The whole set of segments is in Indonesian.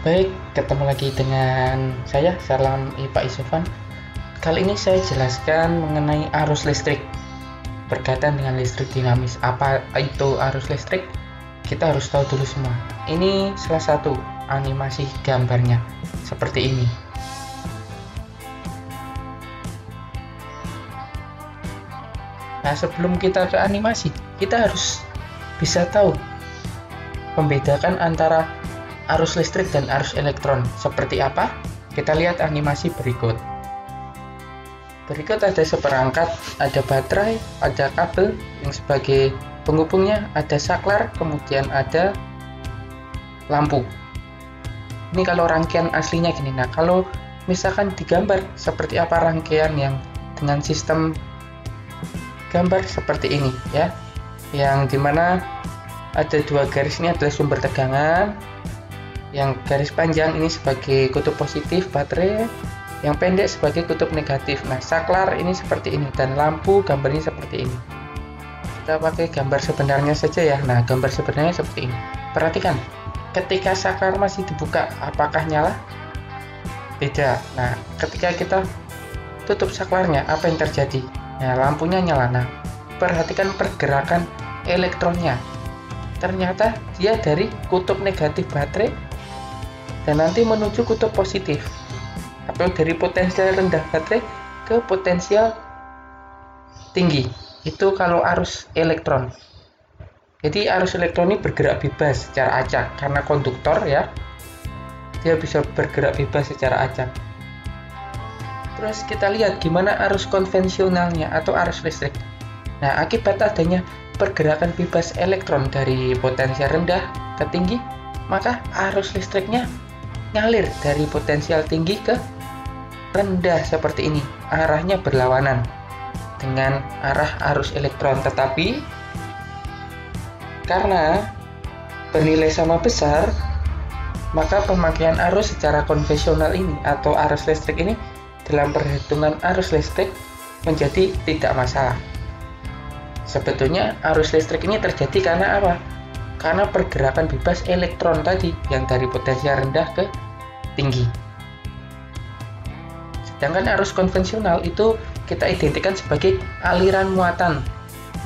Baik, ketemu lagi dengan saya, Salam Pak Isofan. Kali ini saya jelaskan mengenai arus listrik berkaitan dengan listrik dinamis. Apa itu arus listrik? Kita harus tahu dulu semua. Ini salah satu animasi gambarnya, seperti ini. Nah, sebelum kita ke animasi, kita harus bisa tahu membedakan antara arus listrik dan arus elektron seperti apa? Kita lihat animasi berikut. Berikut ada seperangkat, ada baterai, ada kabel yang sebagai penghubungnya, ada saklar, kemudian ada lampu. Ini kalau rangkaian aslinya gini. Nah, kalau misalkan digambar seperti apa rangkaian yang dengan sistem gambar seperti ini ya, yang dimana ada dua garis, ini adalah sumber tegangan. Yang garis panjang ini sebagai kutub positif baterai, yang pendek sebagai kutub negatif. Nah, saklar ini seperti ini, dan lampu gambarnya seperti ini. Kita pakai gambar sebenarnya saja ya. Nah, gambar sebenarnya seperti ini. Perhatikan, ketika saklar masih dibuka, apakah nyala? Beda. Nah, ketika kita tutup saklarnya, apa yang terjadi? Nah, lampunya nyala. Nah, perhatikan pergerakan elektronnya. Ternyata dia dari kutub negatif baterai dan nanti menuju kutub positif, atau dari potensial rendah baterai ke potensial tinggi. Itu kalau arus elektron. Jadi arus elektron ini bergerak bebas secara acak karena konduktor ya, dia bisa bergerak bebas secara acak. Terus kita lihat gimana arus konvensionalnya atau arus listrik. Nah, akibat adanya pergerakan bebas elektron dari potensial rendah ke tinggi, maka arus listriknya ngalir dari potensial tinggi ke rendah seperti ini. Arahnya berlawanan dengan arah arus elektron, tetapi karena bernilai sama besar, maka pemakaian arus secara konvensional ini atau arus listrik ini dalam perhitungan arus listrik menjadi tidak masalah. Sebetulnya arus listrik ini terjadi karena apa? Karena pergerakan bebas elektron tadi yang dari potensial rendah ke tinggi. Sedangkan arus konvensional itu kita identikan sebagai aliran muatan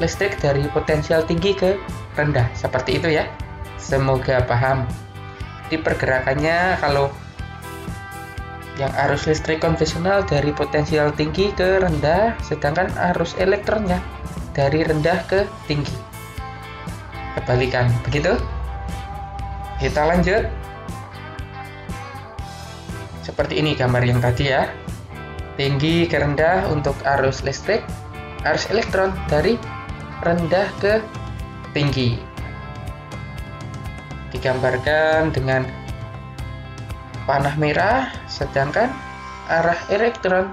listrik dari potensial tinggi ke rendah. Seperti itu ya. Semoga paham. Di pergerakannya kalau yang arus listrik konvensional dari potensial tinggi ke rendah, sedangkan arus elektronnya dari rendah ke tinggi. Kebalikan, begitu? Kita lanjut. Seperti ini gambar yang tadi ya. Tinggi ke rendah untuk arus listrik, arus elektron dari rendah ke tinggi. Digambarkan dengan panah merah, sedangkan arah elektron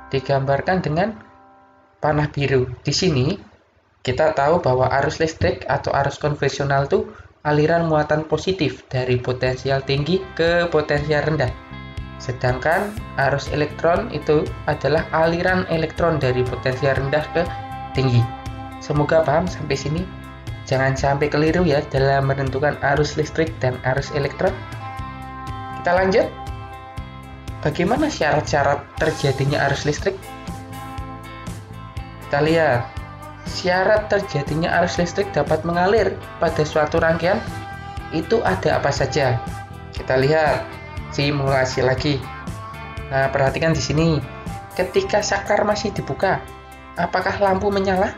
digambarkan dengan panah biru. Di sini kita tahu bahwa arus listrik atau arus konvensional itu aliran muatan positif dari potensial tinggi ke potensial rendah. Sedangkan arus elektron itu adalah aliran elektron dari potensial rendah ke tinggi. Semoga paham sampai sini. Jangan sampai keliru ya dalam menentukan arus listrik dan arus elektron. Kita lanjut. Bagaimana syarat-syarat terjadinya arus listrik? Kita lihat. Syarat terjadinya arus listrik dapat mengalir pada suatu rangkaian itu ada apa saja? Kita lihat simulasi lagi. Nah, perhatikan di sini. Ketika saklar masih dibuka, apakah lampu menyala?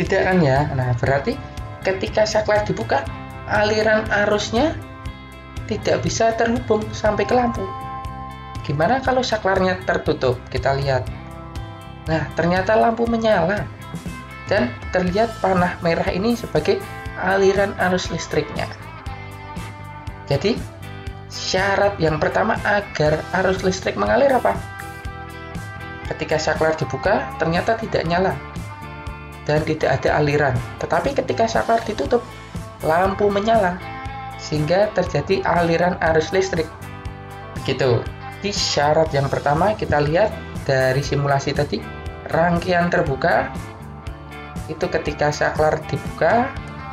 Tidak kan ya? Nah, berarti ketika saklar dibuka, aliran arusnya tidak bisa terhubung sampai ke lampu. Gimana kalau saklarnya tertutup? Kita lihat. Nah, ternyata lampu menyala dan terlihat panah merah ini sebagai aliran arus listriknya. Jadi, syarat yang pertama agar arus listrik mengalir apa? Ketika saklar dibuka, ternyata tidak nyala dan tidak ada aliran. Tetapi ketika saklar ditutup, lampu menyala sehingga terjadi aliran arus listrik. Begitu. Di syarat yang pertama kita lihat dari simulasi tadi, rangkaian terbuka itu ketika saklar dibuka,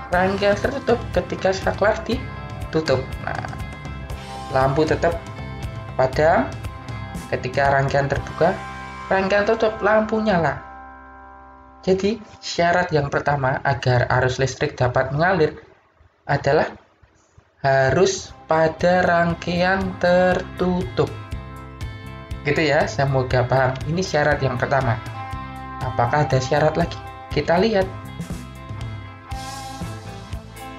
rangkaian tertutup ketika saklar ditutup. Nah, lampu tetap padam. Ketika rangkaian terbuka, rangkaian tutup, lampu nyala. Jadi syarat yang pertama agar arus listrik dapat mengalir adalah harus pada rangkaian tertutup. Gitu ya, semoga paham. Ini syarat yang pertama. Apakah ada syarat lagi? Kita lihat.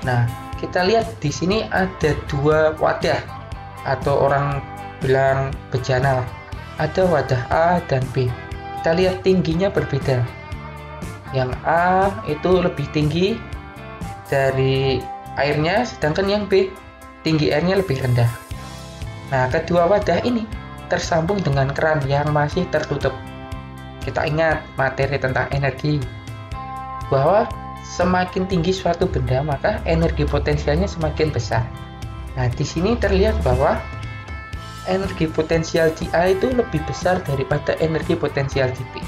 Nah, kita lihat di sini ada dua wadah, atau orang bilang bejana lah. Ada wadah A dan B. Kita lihat tingginya berbeda. Yang A itu lebih tinggi dari airnya, sedangkan yang B tinggi airnya lebih rendah. Nah, kedua wadah ini tersambung dengan keran yang masih tertutup. Kita ingat materi tentang energi, bahwa semakin tinggi suatu benda, maka energi potensialnya semakin besar. Nah, di sini terlihat bahwa energi potensial di A itu lebih besar daripada energi potensial di B.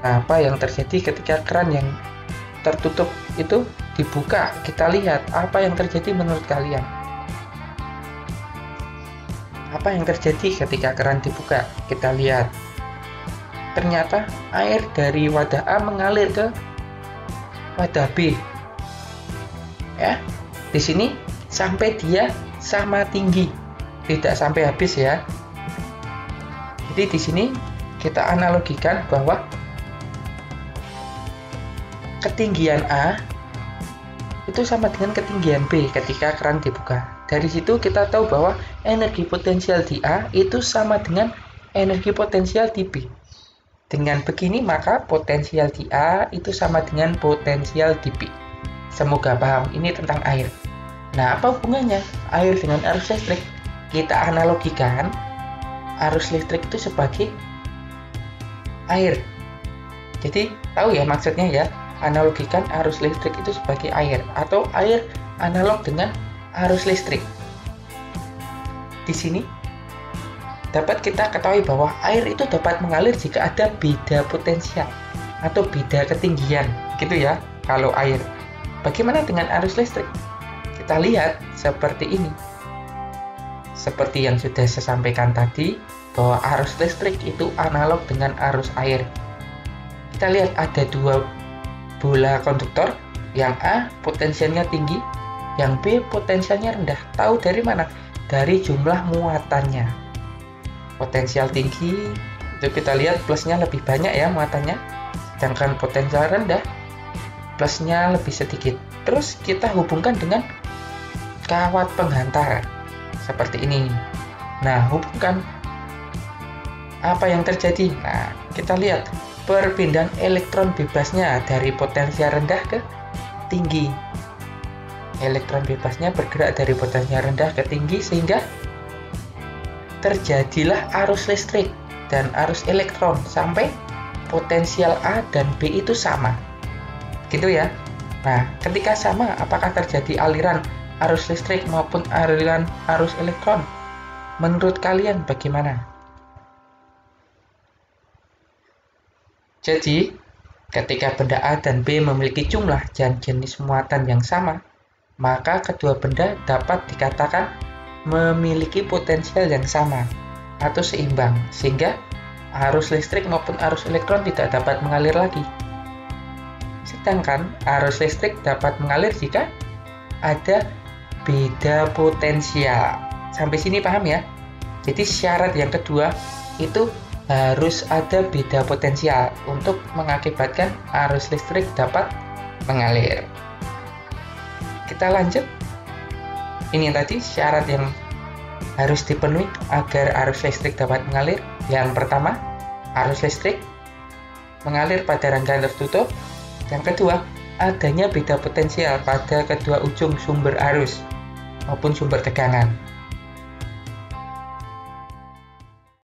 Nah, apa yang terjadi ketika keran yang tertutup itu dibuka? Kita lihat apa yang terjadi menurut kalian. Apa yang terjadi ketika keran dibuka? Kita lihat. Ternyata air dari wadah A mengalir ke wadah B. Ya, di sini sampai dia sama tinggi, tidak sampai habis ya. Jadi di sini kita analogikan bahwa ketinggian A itu sama dengan ketinggian B ketika keran dibuka. Dari situ kita tahu bahwa energi potensial di A itu sama dengan energi potensial di B. Dengan begini maka potensial di A itu sama dengan potensial di B. Semoga paham, ini tentang air. Nah, apa hubungannya air dengan arus listrik? Kita analogikan arus listrik itu sebagai air. Jadi tahu ya maksudnya ya, analogikan arus listrik itu sebagai air, atau air analog dengan arus listrik. Di sini dapat kita ketahui bahwa air itu dapat mengalir jika ada beda potensial atau beda ketinggian, gitu ya. Kalau air, bagaimana dengan arus listrik? Kita lihat seperti ini. Seperti yang sudah saya sampaikan tadi, bahwa arus listrik itu analog dengan arus air. Kita lihat ada dua bola konduktor, yang A potensialnya tinggi, yang B potensialnya rendah. Tahu dari mana? Dari jumlah muatannya. Potensial tinggi itu kita lihat plusnya lebih banyak ya muatannya, sedangkan potensial rendah plusnya lebih sedikit. Terus kita hubungkan dengan kawat penghantar seperti ini. Nah, hubungkan apa yang terjadi. Nah, kita lihat perpindahan elektron bebasnya dari potensial rendah ke tinggi. Elektron bebasnya bergerak dari potensial rendah ke tinggi, sehingga terjadilah arus listrik dan arus elektron sampai potensial A dan B itu sama. Gitu ya. Nah, ketika sama, apakah terjadi aliran arus listrik maupun aliran arus elektron? Menurut kalian bagaimana? Jadi, ketika benda A dan B memiliki jumlah dan jenis muatan yang sama, maka kedua benda dapat dikatakan memiliki potensial yang sama atau seimbang, sehingga arus listrik maupun arus elektron tidak dapat mengalir lagi. Sedangkan arus listrik dapat mengalir jika ada beda potensial. Sampai sini paham ya? Jadi syarat yang kedua itu harus ada beda potensial untuk mengakibatkan arus listrik dapat mengalir. Kita lanjut. Ini tadi syarat yang harus dipenuhi agar arus listrik dapat mengalir. Yang pertama, arus listrik mengalir pada rangkaian tertutup. Yang kedua, adanya beda potensial pada kedua ujung sumber arus maupun sumber tegangan.